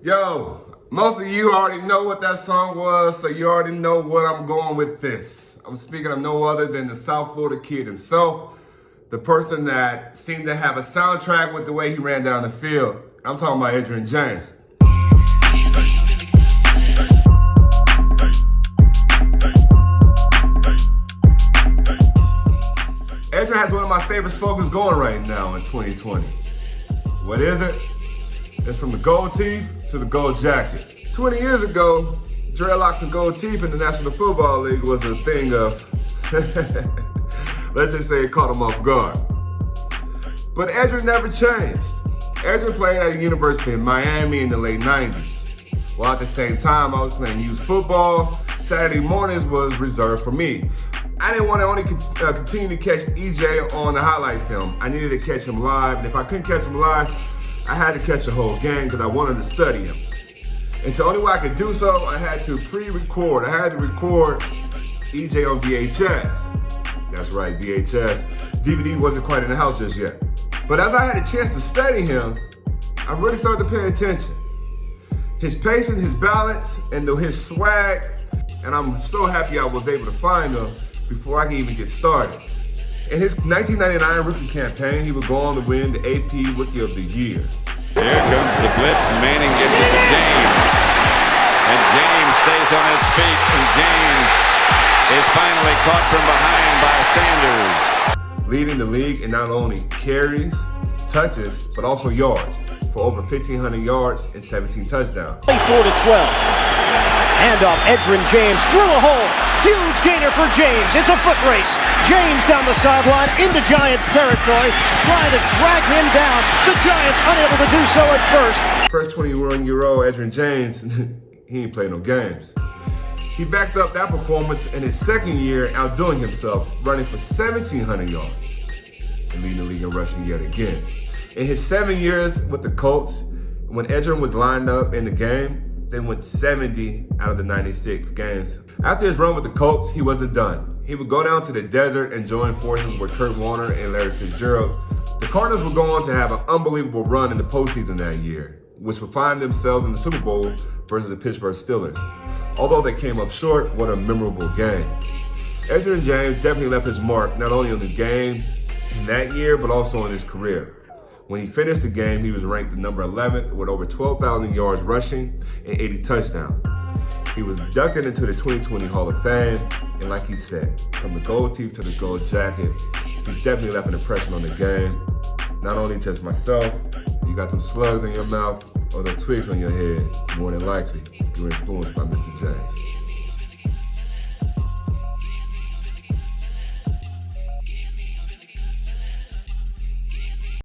Yo, most of you already know what that song was, so you already know what I'm going with this. I'm speaking of no other than the South Florida kid himself, the person that seemed to have a soundtrack with the way he ran down the field. I'm talking about Edgerrin James. Edgerrin has one of my favorite slogans going right now in 2020. What is it? It's from the gold teeth to the gold jacket. 20 years ago, dreadlocks and gold teeth in the National Football League was a thing of, let's just say it caught him off guard. But Edgerrin never changed. Edgerrin played at a university in Miami in the late 90s. While at the same time, I was playing youth football. Saturday mornings was reserved for me. I didn't want to only continue to catch EJ on the highlight film. I needed to catch him live, and if I couldn't catch him live, I had to catch the whole game because I wanted to study him. And the only way I could do so, I had to pre-record. I had to record EJ on VHS. That's right, VHS. DVD wasn't quite in the house just yet. But as I had a chance to study him, I really started to pay attention. His patience, his balance, and his swag, and I'm so happy I was able to find him before I can even get started. In his 1999 rookie campaign, he would go on to win the AP Rookie of the Year. Here comes the blitz. Manning gives it to James. And James stays on his feet. And James is finally caught from behind by Sanders. Leading the league in not only carries, touches, but also yards for over 1,500 yards and 17 touchdowns. 4-12. Handoff, Edgerrin James through a hole. Huge gainer for James. It's a foot race. James down the sideline into Giants territory, trying to drag him down. The Giants unable to do so at first. First 21-year-old Edgerrin James, he ain't played no games. He backed up that performance in his second year, outdoing himself, running for 1,700 yards and leading the league in rushing yet again. In his 7 years with the Colts, when Edgerrin was lined up in the game, they went 70 out of the 96 games. After his run with the Colts, he wasn't done. He would go down to the desert and join forces with Kurt Warner and Larry Fitzgerald. The Cardinals would go on to have an unbelievable run in the postseason that year, which would find themselves in the Super Bowl versus the Pittsburgh Steelers. Although they came up short, what a memorable game. Edgerrin James definitely left his mark not only on the game in that year, but also in his career. When he finished the game, he was ranked the number 11th with over 12,000 yards rushing and 80 touchdowns. He was inducted into the 2020 Hall of Fame, and like he said, from the gold teeth to the gold jacket, he's definitely left an impression on the game. Not only just myself, you got them slugs in your mouth or the twigs on your head, more than likely, you're influenced by Mr. James.